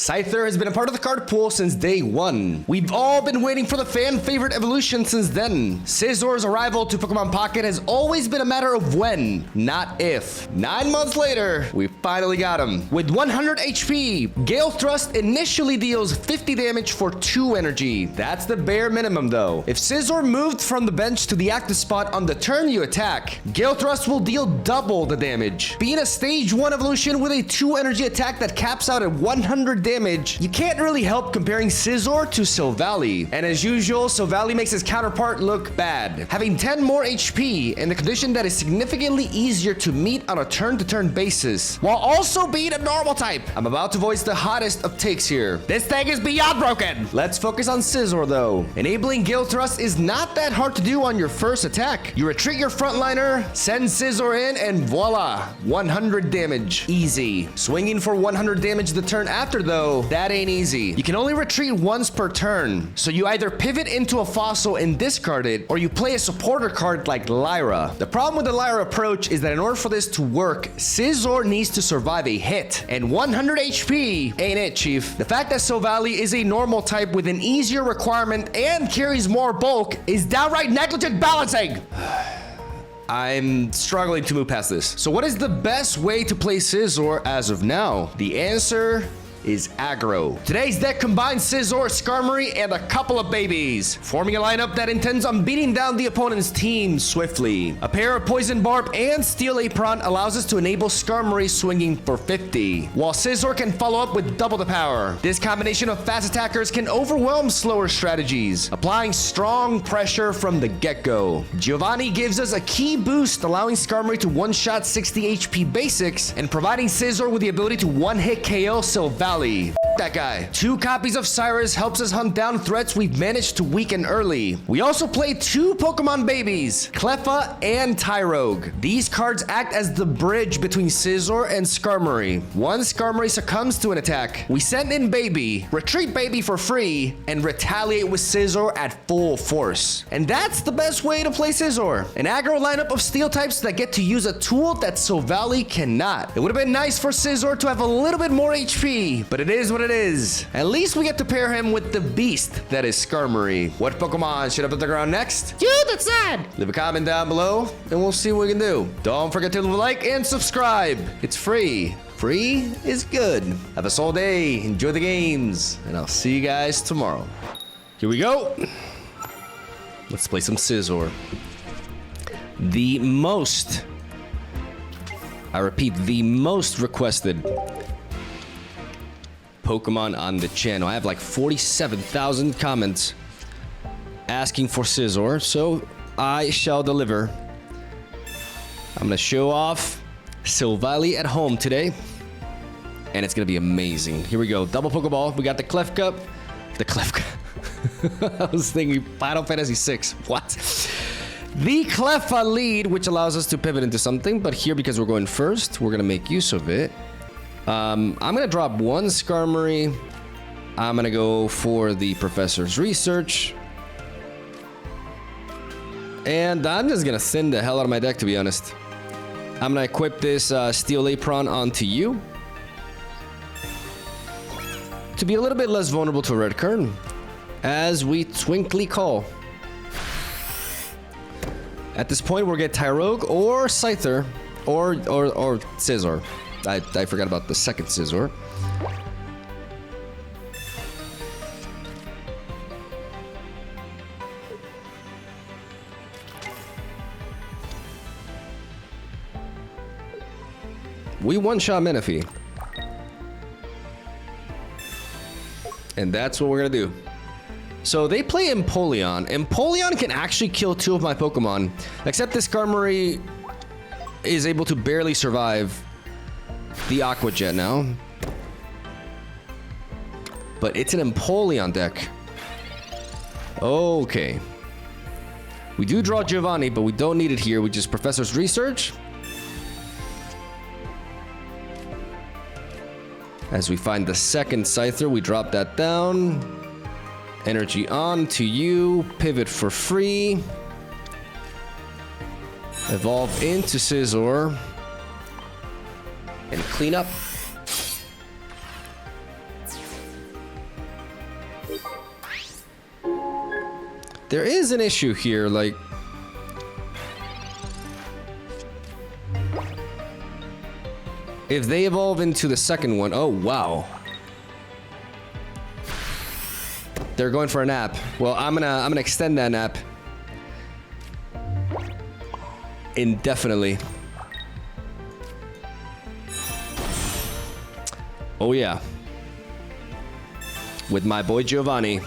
Scizor has been a part of the card pool since day one. We've all been waiting for the fan favorite evolution since then. Scizor's arrival to Pokemon Pocket has always been a matter of when, not if. 9 months later, we finally got him. With 100 HP, Gale Thrust initially deals 50 damage for 2 energy. That's the bare minimum though. If Scizor moved from the bench to the active spot on the turn you attack, Gale Thrust will deal double the damage. Being a stage 1 evolution with a 2 energy attack that caps out at 100 damage, you can't really help comparing Scizor to Silvally. And as usual, Silvally makes his counterpart look bad, having 10 more HP in the condition that is significantly easier to meet on a turn-to-turn basis, while also being a normal type. I'm about to voice the hottest of takes here. This thing is beyond broken. Let's focus on Scizor though. Enabling Gale Thrust is not that hard to do on your first attack. You retreat your frontliner, send Scizor in, and voila, 100 damage. Easy. Swinging for 100 damage the turn after though, that ain't easy. You can only retreat once per turn, so you either pivot into a fossil and discard it, or you play a supporter card like Lyra. The problem with the Lyra approach is that in order for this to work, Scizor needs to survive a hit, and 100 HP ain't it, chief. The fact that Silvally is a normal type with an easier requirement and carries more bulk is downright negligent balancing. I'm struggling to move past this. So what is the best way to play Scizor as of now? The answer is aggro. Today's deck combines Scizor, Skarmory, and a couple of babies, forming a lineup that intends on beating down the opponent's team swiftly. A pair of Poison Barb and Steel Apron allows us to enable Skarmory swinging for 50, while Scizor can follow up with double the power. This combination of fast attackers can overwhelm slower strategies, applying strong pressure from the get-go. Giovanni gives us a key boost, allowing Skarmory to one-shot 60 HP basics, and providing Scizor with the ability to one-hit KO Silvally. That guy. 2 copies of Cyrus helps us hunt down threats we've managed to weaken early. We also play 2 Pokemon babies, Cleffa and Tyrogue. These cards act as the bridge between Scizor and Skarmory. Once Skarmory succumbs to an attack, we send in Baby, retreat Baby for free, and retaliate with Scizor at full force. And that's the best way to play Scizor. An aggro lineup of steel types that get to use a tool that Silvally cannot. It would have been nice for Scizor to have a little bit more HP, but it is what it is. At least we get to pair him with the beast that is Skarmory. What Pokemon should up at the ground next? You decide. Leave a comment down below and we'll see what we can do. Don't forget to leave a like and subscribe. It's free. Free is good. Have a solid day. Enjoy the games. And I'll see you guys tomorrow. Here we go. Let's play some Scizor. The most, I repeat, the most requested Pokemon on the channel. I have like 47,000 comments asking for Scizor, so I shall deliver. I'm gonna show off Silvally at home today, and it's gonna be amazing. Here we go. Double Pokeball. We got the Clef Cup. The Clef Cup. I was thinking Final Fantasy VI. What? The Cleffa lead, which allows us to pivot into something, but here, because we're going first, we're gonna make use of it. I'm gonna drop 1 Skarmory. I'm gonna go for the Professor's Research. And I'm just gonna thin the hell out of my deck, to be honest. I'm gonna equip this Steel Apron onto you to be a little bit less vulnerable to a red Kern, as we twinkly call. At this point, we'll get Tyrogue or Scyther or Scizor. I forgot about the second Scizor. We one-shot Menifee. And that's what we're gonna do. So they play Empoleon. Empoleon can actually kill 2 of my Pokemon, except this Skarmory is able to barely survive the Aqua Jet now. But it's an Empoleon deck. Okay. We do draw Giovanni, but we don't need it here. We just Professor's Research. As we find the second Scyther, we drop that down. Energy on to you. Pivot for free. Evolve into Scizor. And clean up. There is an issue here, like... If they evolve into the second one... Oh, wow. They're going for a nap. Well, I'm gonna extend that nap. Indefinitely. Oh, yeah. With my boy Giovanni.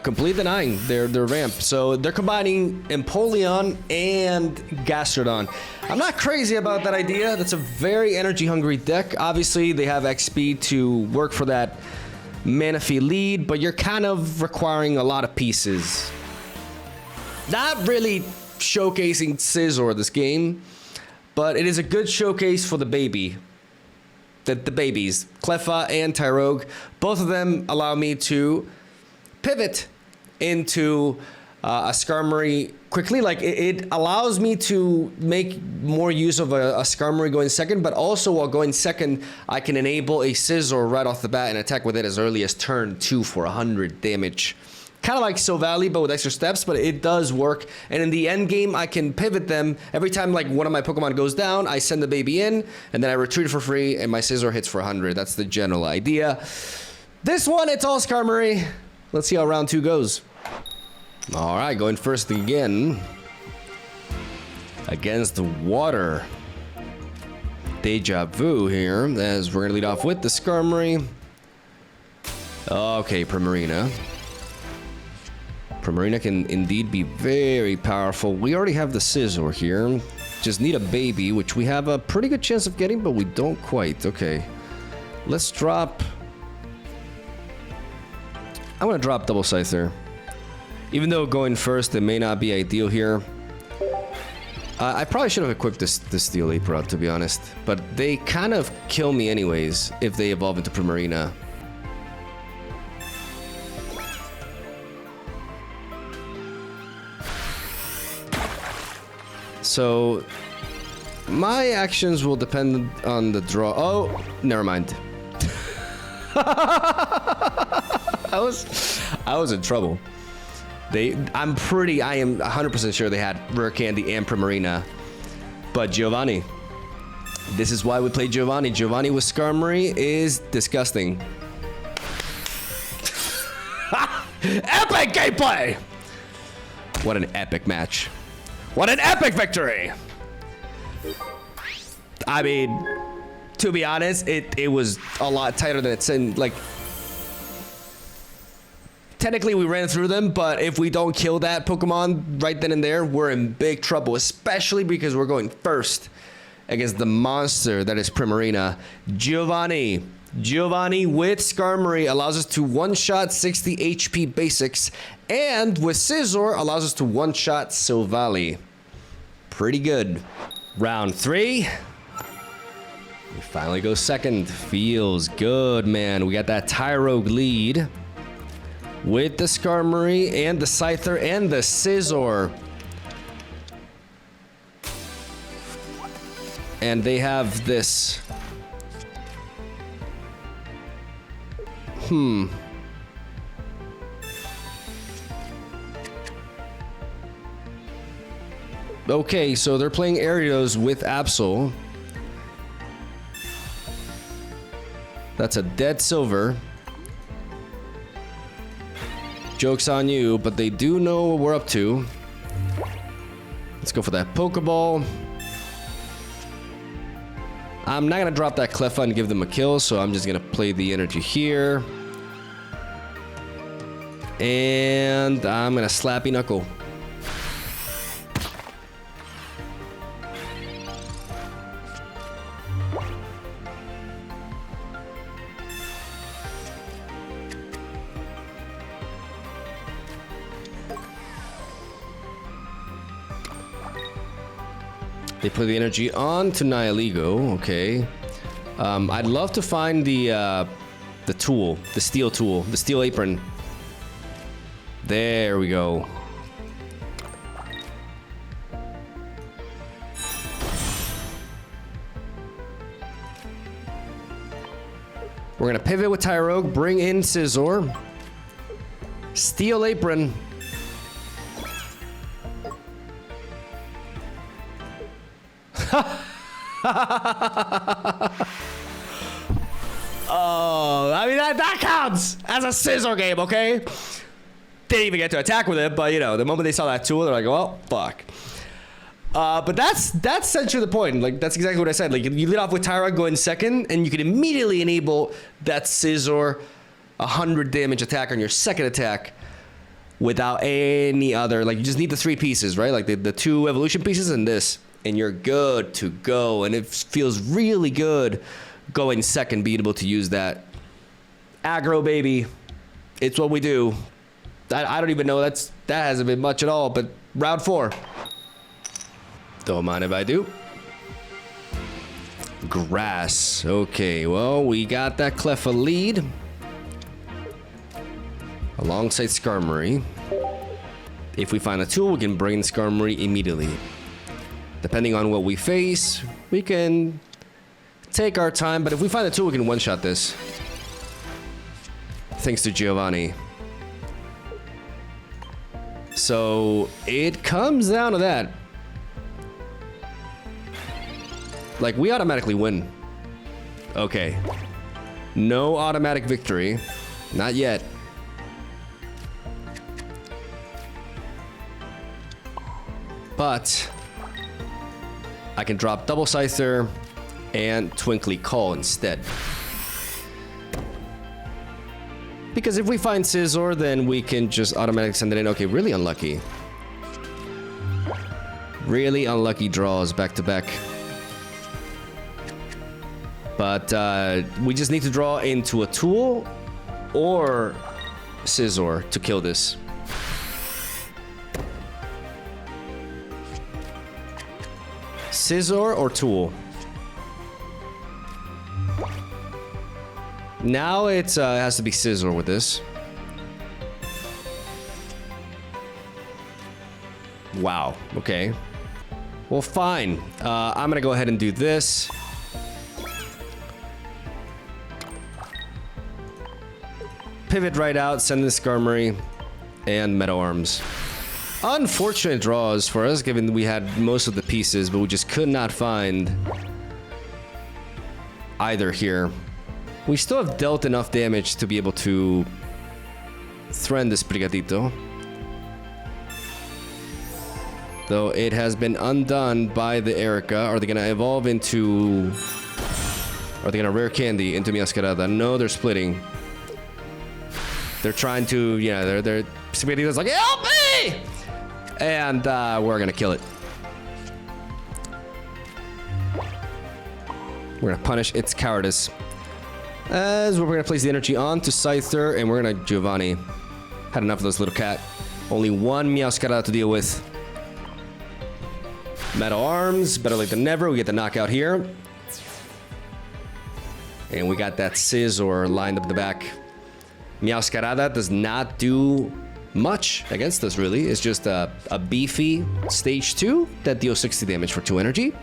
Complete denying their ramp. So they're combining Empoleon and Gastrodon. I'm not crazy about that idea. That's a very energy hungry deck. Obviously, they have XP to work for that Manaphy lead, but you're kind of requiring a lot of pieces. Not really showcasing Scizor this game, but it is a good showcase for the baby. The babies, Cleffa and Tyrogue. Both of them allow me to pivot into a Skarmory quickly. Like it allows me to make more use of a Skarmory going second, but also while going second, I can enable a Scizor right off the bat and attack with it as early as turn 2 for 100 damage. Kind of like Silvally, but with extra steps, but it does work. And in the end game, I can pivot them. Every time like one of my Pokemon goes down, I send the baby in, and then I retreat for free, and my Scizor hits for 100. That's the general idea. This one, it's all Skarmory. Let's see how round 2 goes. All right, going first again. Against the water. Deja vu here, as we're gonna lead off with the Skarmory. Okay, Primarina. Primarina can indeed be very powerful. We already have the Scizor here. Just need a baby, which we have a pretty good chance of getting, but we don't quite. Okay. Let's drop... I'm gonna drop Double Scyther. Even though going first, it may not be ideal here. I probably should have equipped this Steel Apron, to be honest. But they kind of kill me anyways, if they evolve into Primarina. So, my actions will depend on the draw. Oh, never mind. I was in trouble. I am 100% sure they had Rare Candy and Primarina. But Giovanni. This is why we play Giovanni. Giovanni with Skarmory is disgusting. Epic gameplay! What an epic match. What an epic victory! I mean, to be honest, it was a lot tighter than it seemed. Like, technically we ran through them, but if we don't kill that Pokemon right then and there, we're in big trouble, especially because we're going first against the monster that is Primarina. Giovanni with Skarmory allows us to one-shot 60 HP basics, and with Scizor allows us to one-shot Silvally. Pretty good. Round 3. We finally go second. Feels good, man. We got that Tyrogue lead with the Skarmory and the Scyther and the Scizor. And they have this... Okay, so they're playing Arios with Absol. That's a dead Silver. Joke's on you, but they do know what we're up to. Let's go for that Pokeball. I'm not gonna drop that Cleffa and give them a kill, so I'm just gonna play the energy here. And I'm gonna Slappy Knuckle. They put the energy on to Nihilego, okay. I'd love to find the tool, the steel tool, the steel apron. There we go. We're gonna pivot with Tyrogue, bring in Scizor. Steel apron. Oh, I mean, that counts as a Scizor game, okay? Didn't even get to attack with it, but you know, the moment they saw that tool, they're like, well, fuck. But that's essentially the point. Like, that's exactly what I said. Like, you lead off with Tyra, go in second, and you can immediately enable that Scizor 100 damage attack on your second attack without any other, like, you just need the 3 pieces, right? Like the 2 evolution pieces and this, and you're good to go. And it feels really good going second, being able to use that. Aggro, baby. It's what we do. I don't even know, that hasn't been much at all, but round 4. Don't mind if I do. Grass. Okay, well, we got that Cleffa lead. Alongside Skarmory. If we find a tool, we can bring Skarmory immediately. Depending on what we face, we can take our time, but if we find a tool, we can one-shot this. Thanks to Giovanni. So, it comes down to that. Like, we automatically win. Okay. No automatic victory. Not yet. But I can drop Double Scyther and Twinkly Call instead. Because if we find Scizor, then we can just automatically send it in. Okay, really unlucky. Really unlucky draws back to back. But we just need to draw into a tool or Scizor to kill this. Scizor or tool? Now it has to be Scizor with this. Wow, okay. Well, fine. I'm gonna go ahead and do this. Pivot right out, send the Skarmory, and Metal Arms. Unfortunate draws for us, given we had most of the pieces, but we just could not find either here. We still have dealt enough damage to be able to threaten this Brigadito. Though it has been undone by the Erica. Are they going to evolve into... Are they going to rare candy into Miascarada? No, they're splitting. They're trying to... Yeah, they're Brigadito's like, help me! And we're going to kill it. We're going to punish its cowardice. As we're going to place the energy on to Scyther, and we're going to Giovanni. Had enough of this little cat. Only one Meowscarada to deal with. Metal Arms, better late than never. We get the knockout here. And we got that Scizor lined up in the back. Meowscarada does not do much against us, really. It's just a beefy stage 2 that deals 60 damage for 2 energy.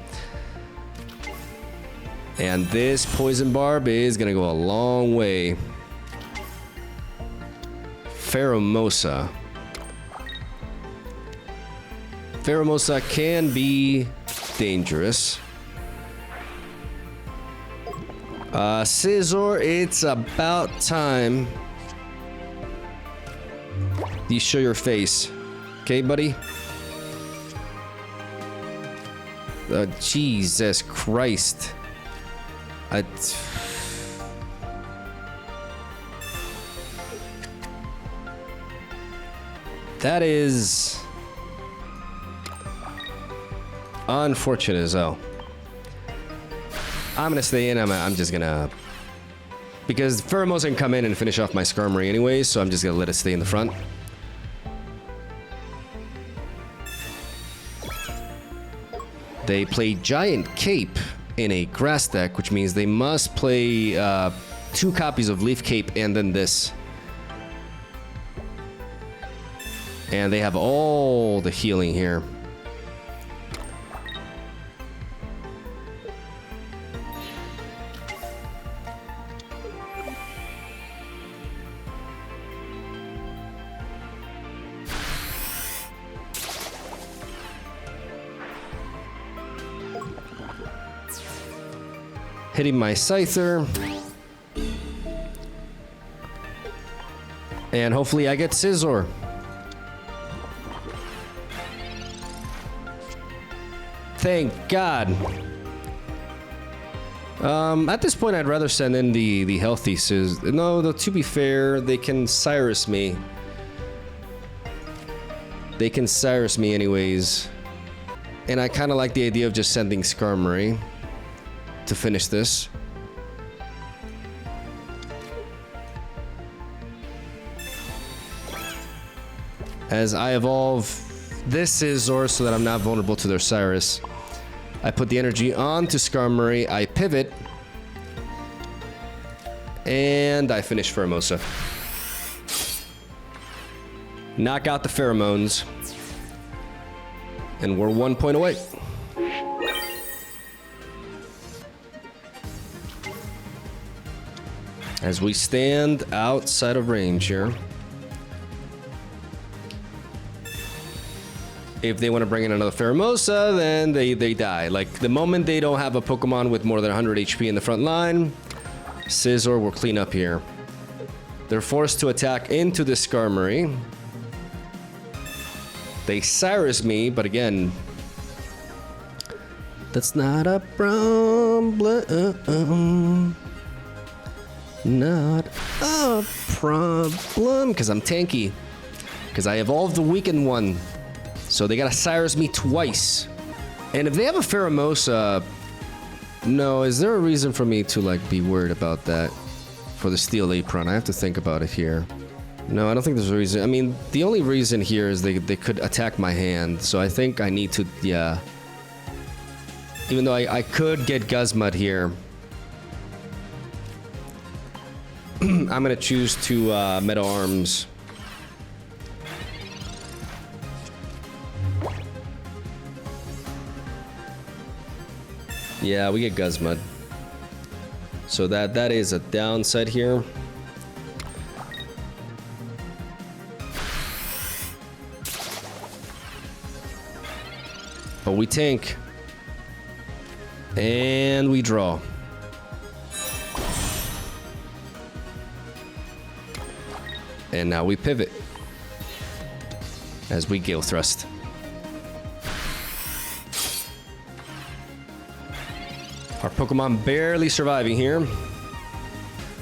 And this Poison Barb is going to go a long way. Pheromosa. Pheromosa can be dangerous. Scizor, it's about time you show your face. Okay, buddy? Jesus Christ. That is unfortunate as hell. I'm gonna stay in. I'm just gonna, because Pheromosa can come in and finish off my Skarmory anyways, so I'm just gonna let it stay in the front. They play Giant Cape in a grass deck, which means they must play 2 copies of Leaf Cape and then this. And they have all the healing here. Hitting my Scizor. And hopefully I get Scizor. Thank God. At this point, I'd rather send in the healthy Scizor. No, though, to be fair, they can Cyrus me. They can Cyrus me anyways. And I kind of like the idea of just sending Skarmory to finish this. As I evolve this Scizor so that I'm not vulnerable to their Cyrus. I put the energy onto Skarmory, I pivot, and I finish Pheromosa. Knock out the pheromones, and we're 1 point away. As we stand outside of range here. If they want to bring in another Pheromosa, then they die. Like, the moment they don't have a Pokemon with more than 100 HP in the front line, Scizor will clean up here. They're forced to attack into the Skarmory. They Cyrus me, but again, that's not a problem. Not a problem, because I'm tanky. Because I evolved the weakened one. So they gotta Cyrus me twice. And if they have a Pheromosa, no, is there a reason for me to like be worried about that for the Steel Apron? I have to think about it here. No, I don't think there's a reason. I mean, the only reason here is they could attack my hand. So I think I need to, yeah. Even though I could get Guzmud here. I'm gonna choose to Metal Arms. Yeah, we get Guzmud. So that is a downside here. But we tank. And we draw. And now we pivot. As we Gale Thrust. Our Pokemon barely surviving here.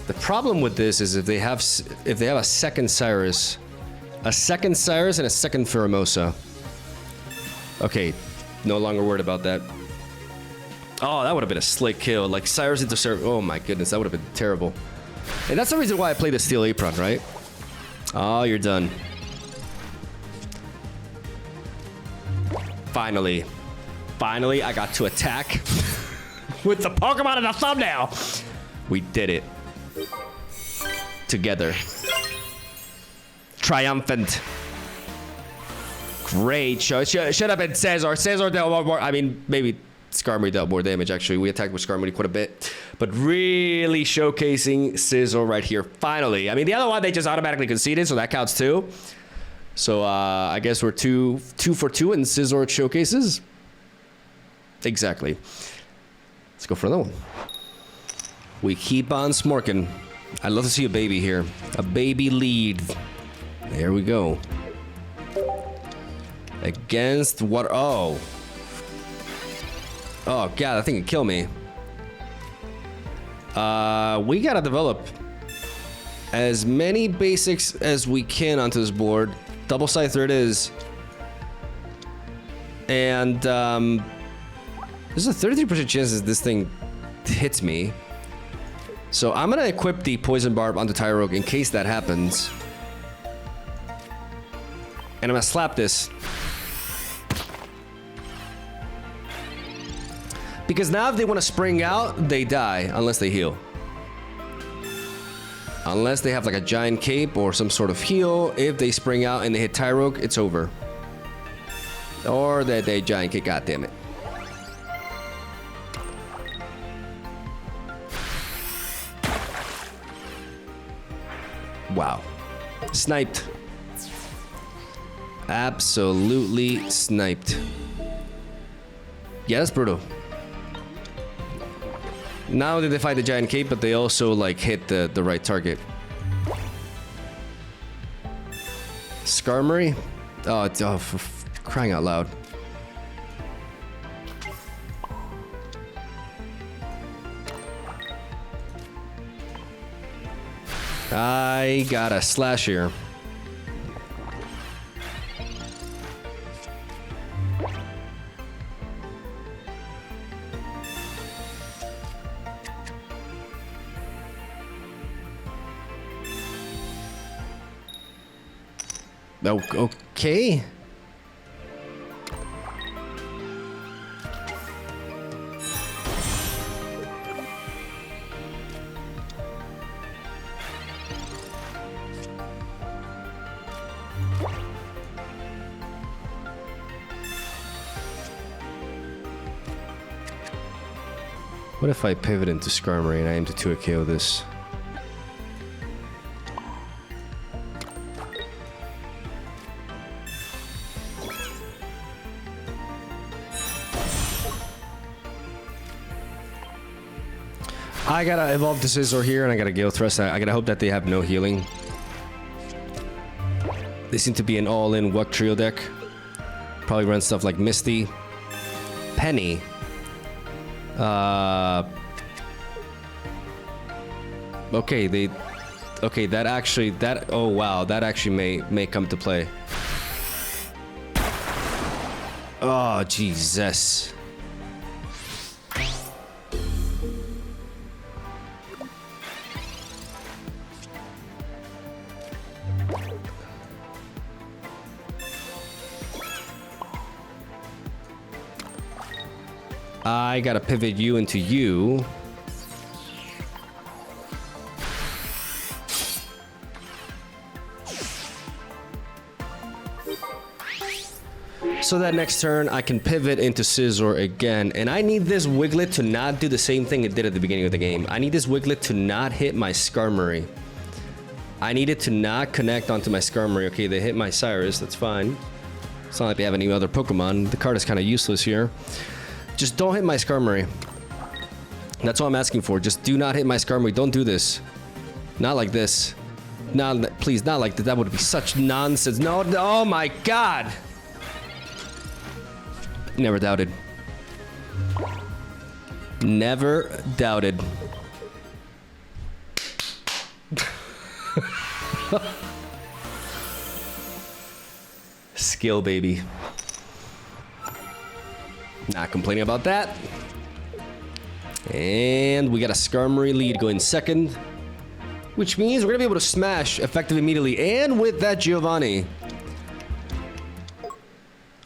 The problem with this is if they have a second Cyrus and a second Pheromosa. Okay, no longer worried about that. Oh, that would have been a slick kill. Like Cyrus into Cyrus. Oh my goodness, that would have been terrible. And that's the reason why I play the Steel Apron, right? Oh, you're done. Finally, I got to attack. With the Pokemon in the thumbnail. We did it. Together. Triumphant. Great show. Should have been Scizor. Scizor dealt more. I mean, maybe Skarmory dealt more damage, actually. We attacked with Skarmory quite a bit. But really showcasing Scizor right here. Finally. I mean, the other one, they just automatically conceded, so that counts too. So, I guess we're two for two in Scizor showcases. Exactly. Let's go for another one. We keep on smorking. I'd love to see a baby here. A baby lead. There we go. Against what? Oh. Oh, God, I think it'd kill me. We gotta develop as many basics as we can onto this board. Double Scyther it is. And, there's a 33% chance that this thing hits me. So I'm gonna equip the Poison Barb onto Tyrogue in case that happens. And I'm gonna slap this. Because now if they want to spring out, they die unless they heal. Unless they have like a giant cape or some sort of heal. If they spring out and they hit Tyrogue, it's over. Or that they giant kick, goddammit. Wow. Sniped. Absolutely sniped. Yeah, that's brutal. Not only did they fight the giant cape, but they also like hit the right target. Skarmory? Oh, for crying out loud. I got a slash here. Oh, okay. What if I pivot into Skarmory and I aim to 2 KO this? I gotta evolve the Scizor here and I gotta Gale Thrust. I gotta hope that they have no healing. They seem to be an all-in Wuck Trio deck. Probably run stuff like Misty, Penny. Okay, okay, that actually, oh wow, that actually may come to play. Oh, Jesus. I gotta pivot you into you. So that next turn, I can pivot into Scizor again. And I need this Wiglet to not do the same thing it did at the beginning of the game. I need this Wiglet to not hit my Skarmory. I need it to not connect onto my Skarmory. Okay, they hit my Cyrus, that's fine. It's not like they have any other Pokemon. The card is kind of useless here. Just don't hit my Skarmory. That's all I'm asking for. Just do not hit my Skarmory. Don't do this. Not like this. Not, please, not like that. That would be such nonsense. No, oh my God. Never doubted. Never doubted. Skill, baby. Not complaining about that. And we got a Skarmory lead going second, which means we're gonna be able to smash effective immediately. And with that, Giovanni.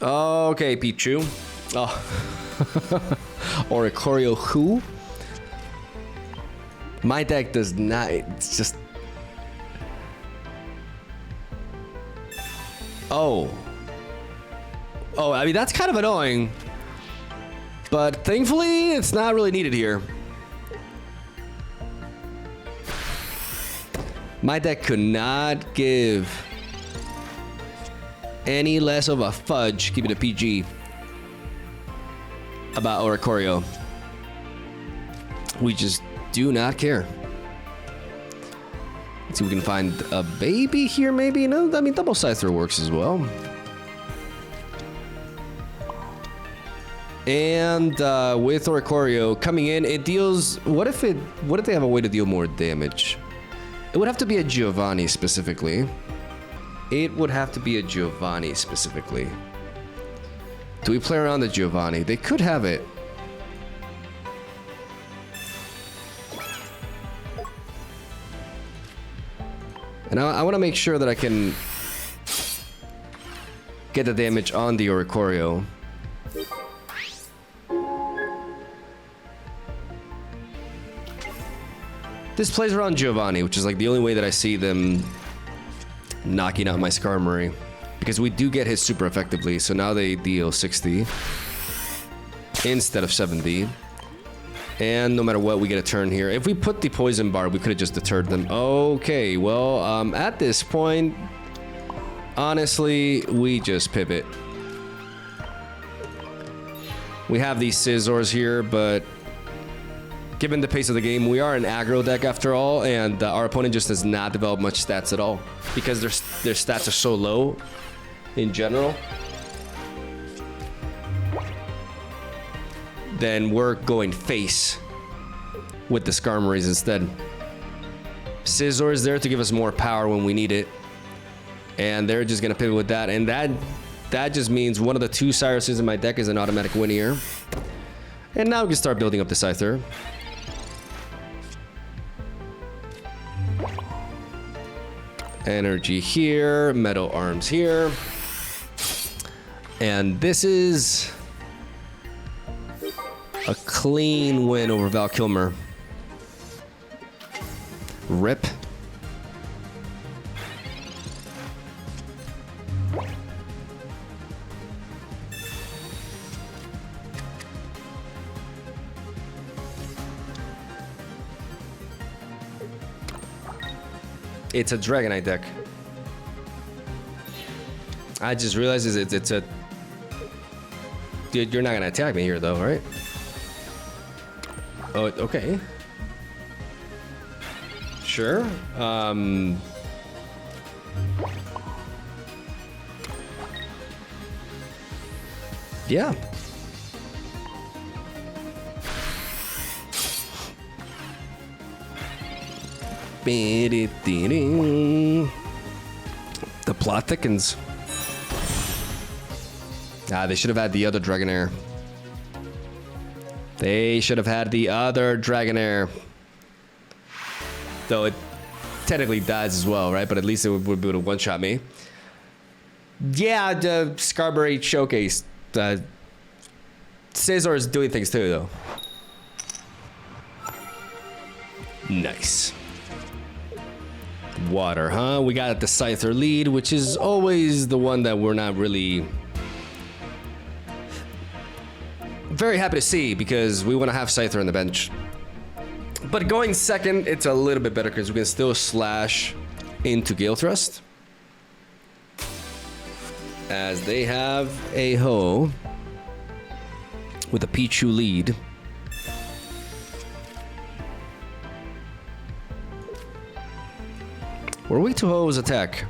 Okay, Pichu. Oh. Oricorio who? My deck does not, it's just... Oh. Oh, I mean, that's kind of annoying. But thankfully, it's not really needed here. My deck could not give any less of a fudge, keep it a PG, about Oricorio. We just do not care. Let's see if we can find a baby here, maybe? No, I mean, double side throw works as well. And with Oricorio coming in, it deals... What if they have a way to deal more damage? It would have to be a Giovanni specifically. It would have to be a Giovanni specifically. Do we play around the Giovanni? They could have it. And I want to make sure that I can get the damage on the Oricorio. This plays around Giovanni, which is like the only way that I see them knocking out my Skarmory. Because we do get hit super effectively, so now they deal 60 instead of 70. And no matter what, we get a turn here. If we put the poison bar, we could have just deterred them. Okay, well, at this point, honestly, we just pivot. We have these Scizors here, but given the pace of the game, we are an aggro deck after all, and our opponent just does not develop much stats at all because their stats are so low in general. Then we're going face with the Skarmories instead. Scizor is there to give us more power when we need it, and they're just gonna pivot with that, and that just means one of the 2 Cyruses in my deck is an automatic win here. And now we can start building up the Scizor. Energy here, Metal Arms here. And this is a clean win over Val Kilmer. Rip. It's a Dragonite deck. I just realized it's a... Dude, you're not gonna attack me here though, right? Oh, okay. Sure. Yeah. The plot thickens. Ah, they should have had the other Dragonair. They should have had the other Dragonair. Though it technically dies as well, right? But at least it would be able to one-shot me. Yeah, the Skarmory showcase. Scizor is doing things too, though. Nice. Water, huh? We got the Scizor lead, which is always the one that we're not really very happy to see because we want to have Scizor on the bench. But going second, it's a little bit better because we can still slash into Gale Thrust. As they have a Ho with a Pichu lead. We're weak to Ho's attack.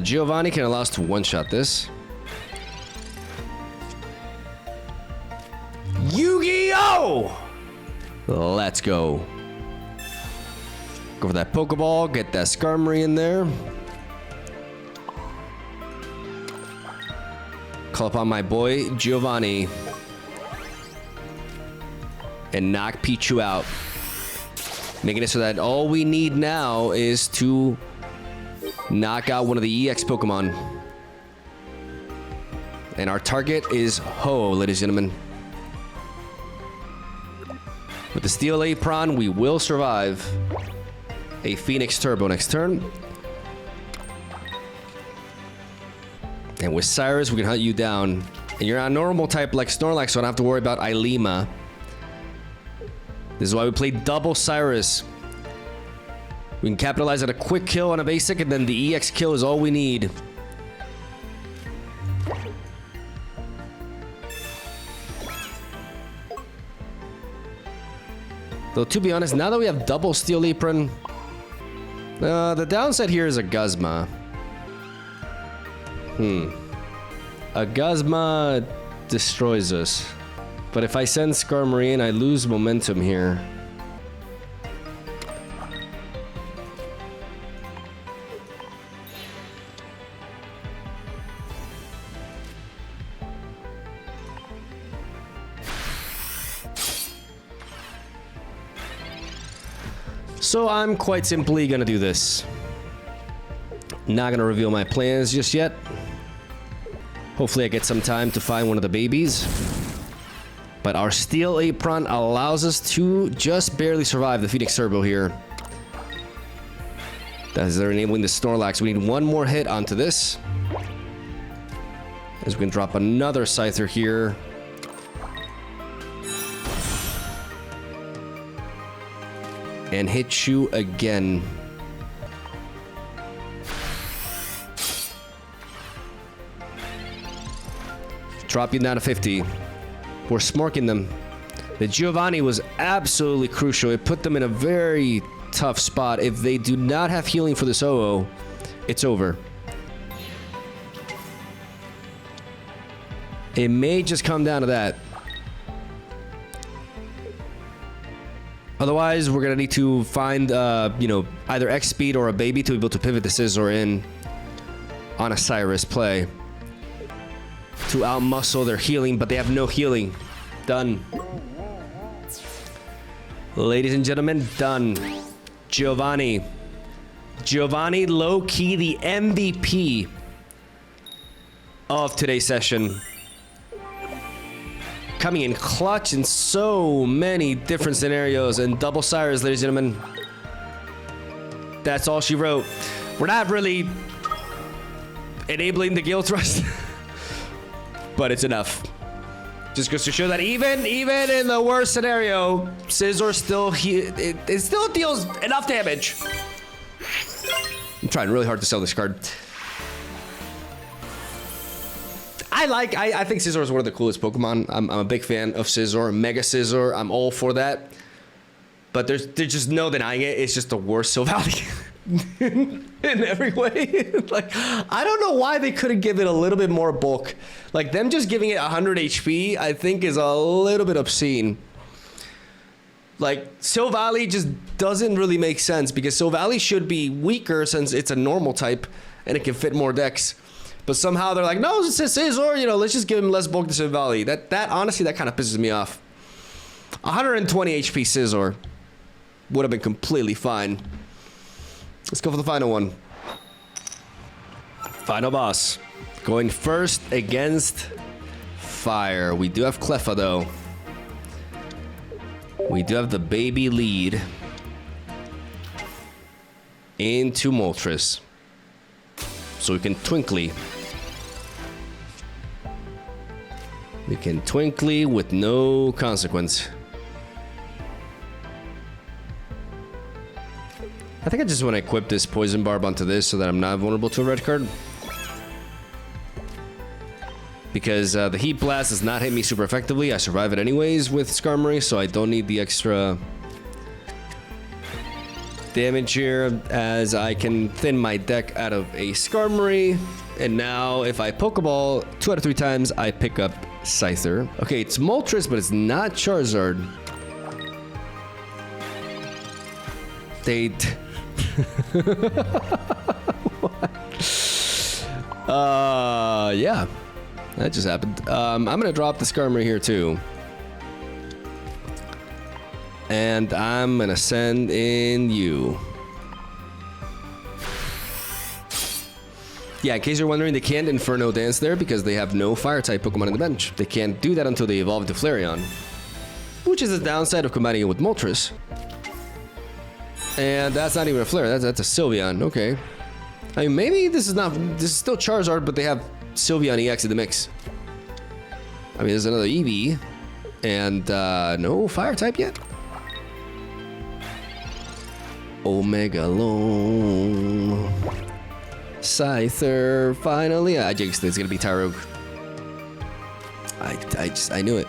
Giovanni can allow us to one-shot this. Yu-Gi-Oh! Let's go. Go for that Pokeball, get that Skarmory in there. Call upon my boy, Giovanni. And knock Pichu out. Making it so that all we need now is to knock out one of the EX Pokemon. And our target is Ho, ladies and gentlemen. With the Steel Apron, we will survive a Phoenix Turbo next turn. And with Cyrus, we can hunt you down. And you're on normal type like Snorlax, so I don't have to worry about Ilima. This is why we play double Cyrus. We can capitalize on a quick kill on a basic, and then the EX kill is all we need. Though, to be honest, now that we have double Steel Apron, the downside here is a Guzma. A Guzma destroys us. But if I send Skarmory in, I lose momentum here. So I'm quite simply gonna do this. Not gonna reveal my plans just yet. Hopefully I get some time to find one of the babies. But our Steel Apron allows us to just barely survive the Phoenix Turbo here. As they're enabling the Snorlax. We need one more hit onto this. As we can drop another Scizor here. And hit you again. Drop you down to 50. We're smorking them. The Giovanni was absolutely crucial. It put them in a very tough spot. If they do not have healing for this OO, it's over. It may just come down to that. Otherwise, we're gonna need to find, you know, either X speed or a baby to be able to pivot the Scizor in on a Cyrus play to outmuscle their healing, but they have no healing. Done. Ladies and gentlemen, done. Giovanni. Giovanni, low-key the MVP of today's session. Coming in clutch in so many different scenarios and double Cyrus, ladies and gentlemen. That's all she wrote. We're not really enabling the Gale Thrust, but it's enough. Just goes to show that even in the worst scenario, Scizor still it still deals enough damage. I'm trying really hard to sell this card. I think Scizor is one of the coolest Pokemon. I'm a big fan of Scizor, Mega Scizor. I'm all for that. But there's just no denying it. It's just the worst Silvally in every way. Like, I don't know why they couldn't give it a little bit more bulk. Like, them just giving it 100 HP, I think is a little bit obscene. Like, Silvally just doesn't really make sense because Silvally should be weaker since it's a normal type and it can fit more decks. But somehow they're like, no, it's Scizor, you know, let's just give him less bulk to Silvally. That honestly, that kind of pisses me off. 120 HP Scizor would have been completely fine. Let's go for the final one. Final boss. Going first against Fire. We do have Cleffa, though. We do have the baby lead into Moltres. So we can Twinkly. We can Twinkly with no consequence. I think I just want to equip this Poison Barb onto this so that I'm not vulnerable to a red card. Because the Heat Blast does not hit me super effectively. I survive it anyways with Skarmory, so I don't need the extra damage here, as I can thin my deck out of a Skarmory. And now if I Pokeball 2 out of 3 times, I pick up Scizor. Okay, it's Moltres, but it's not Charizard. They... yeah. That just happened. I'm gonna drop the Skarmory here too. And I'm gonna send in you. Yeah, in case you're wondering, they can't Inferno Dance there because they have no Fire-type Pokemon on the bench. They can't do that until they evolve into Flareon, which is the downside of combining it with Moltres. And that's not even a Flare, that's a Sylveon, okay. I mean, maybe this is still Charizard, but they have Sylveon EX in the mix. I mean, there's another Eevee, and no Fire-type yet. Omega Long. Scizor, finally. I jinxed it, it's gonna be Tyrogue. I knew it.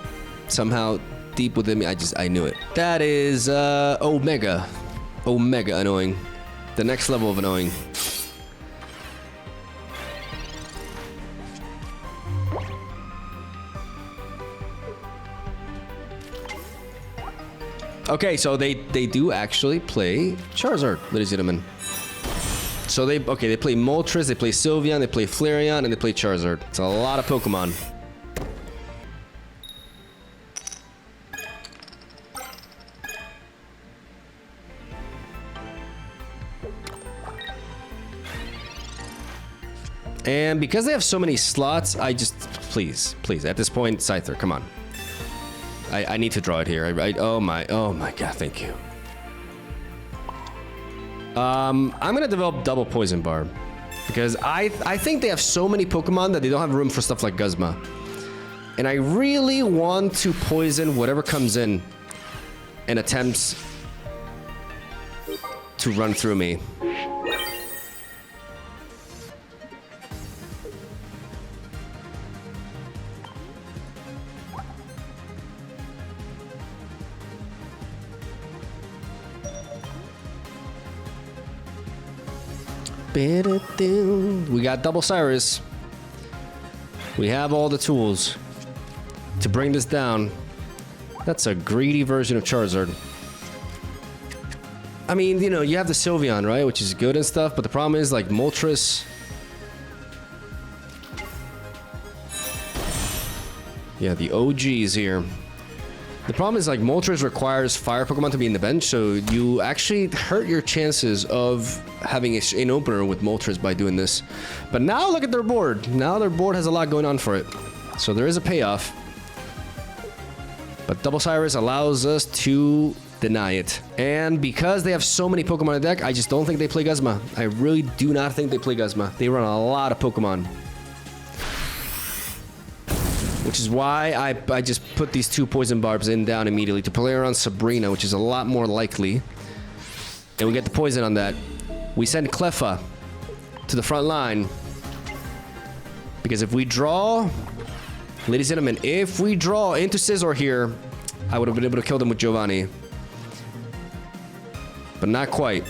Somehow, deep within me, I knew it. That is, Omega. Omega annoying. The next level of annoying. Okay, so they do actually play Charizard, ladies and gentlemen. So they play Moltres, they play Sylveon, they play Flareon, and they play Charizard. It's a lot of Pokemon. And because they have so many slots, I just, please, at this point, Scizor, come on. I need to draw it here. Oh my god, thank you. I'm gonna develop double Poison Barb because I think they have so many Pokemon that they don't have room for stuff like Guzma. And I really want to poison whatever comes in and attempts to run through me. We got double Cyrus. We have all the tools to bring this down. That's a greedy version of Charizard. I mean, you know, you have the Sylveon, right? Which is good and stuff, but the problem is, like, Moltres... Yeah, the OGs here. The problem is, like, Moltres requires fire Pokemon to be in the bench, so you actually hurt your chances of having an opener with Moltres by doing this. But now look at their board. Now their board has a lot going on for it. So there is a payoff. But Double Cyrus allows us to deny it. And because they have so many Pokemon in the deck, I just don't think they play Guzma. I really do not think they play Guzma. They run a lot of Pokemon. Which is why I just put these 2 Poison Barbs in down immediately to play around Sabrina, which is a lot more likely. And we get the poison on that. We send Cleffa to the front line. Because if we draw... Ladies and gentlemen, if we draw into Scizor here, I would have been able to kill them with Giovanni. But not quite.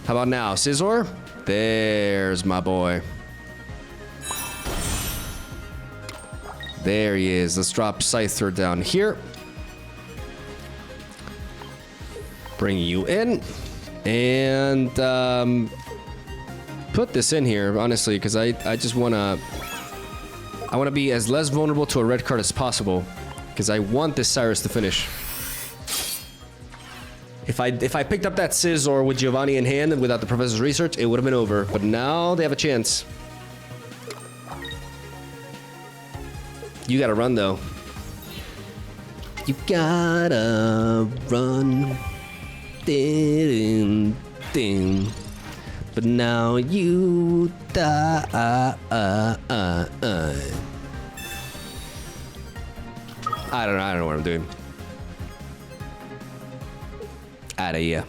How about now? Scizor? There's my boy. There he is. Let's drop Scyther down here. Bring you in. And put this in here, honestly, because I just want to... I want to be as less vulnerable to a red card as possible. Because I want this Cyrus to finish. If I picked up that Scizor with Giovanni in hand and without the Professor's Research, it would have been over. But now they have a chance. You gotta run, though. You gotta run. Ding, ding. But now you die. I don't know what I'm doing. Outta here.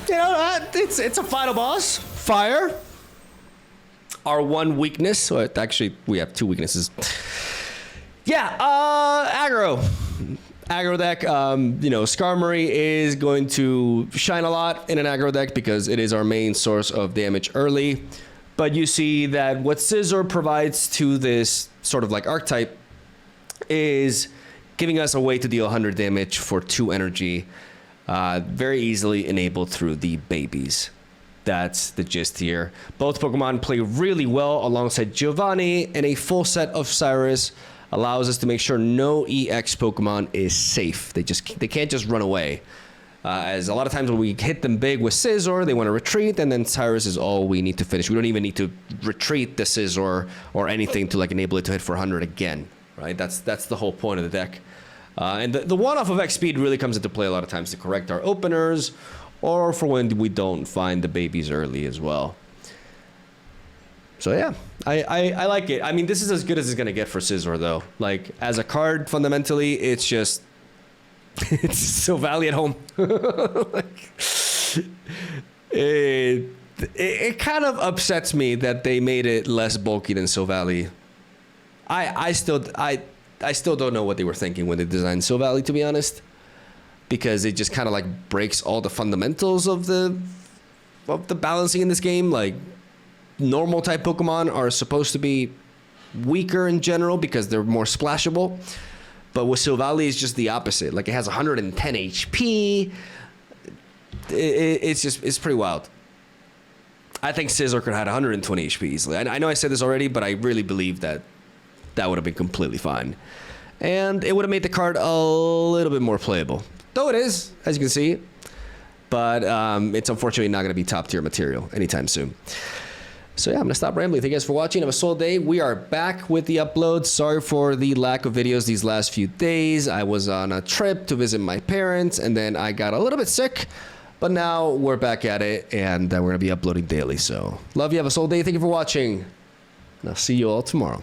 You know, it's a final boss. Fire. Our one weakness. So actually, we have 2 weaknesses. Yeah, aggro. Aggro deck, you know, Skarmory is going to shine a lot in an aggro deck because it is our main source of damage early. But you see that what Scizor provides to this sort of like archetype is giving us a way to deal 100 damage for 2 energy, very easily enabled through the babies. That's the gist here. Both Pokemon play really well alongside Giovanni, and a full set of Cyrus allows us to make sure no EX Pokemon is safe. They can't just run away. As a lot of times when we hit them big with Scizor, they want to retreat, and then Cyrus is all we need to finish. We don't even need to retreat the Scizor or anything to like enable it to hit for 100 again, right? That's the whole point of the deck. And the one-off of X speed really comes into play a lot of times to correct our openers, or for when we don't find the babies early as well. So yeah, I like it. I mean, this is as good as it's gonna get for Scizor, though. Like, as a card, fundamentally, it's just... it's so Valley at home. Like, it kind of upsets me that they made it less bulky than Silvally. I still don't know what they were thinking when they designed Silvally, to be honest, because it just kind of like breaks all the fundamentals of the balancing in this game. Like, normal type Pokemon are supposed to be weaker in general because they're more splashable. But with Silvally, it's just the opposite. Like, it has 110 HP. It's pretty wild. I think Scizor could have had 120 HP easily. I know I said this already, but I really believe that would have been completely fine. And it would have made the card a little bit more playable. Though it is, as you can see. But it's unfortunately not going to be top tier material anytime soon. So yeah, I'm going to stop rambling. Thank you guys for watching. Have a soul day. We are back with the uploads. Sorry for the lack of videos these last few days. I was on a trip to visit my parents, and then I got a little bit sick. But now we're back at it, and we're going to be uploading daily. So love you. Have a soul day. Thank you for watching. And I'll see you all tomorrow.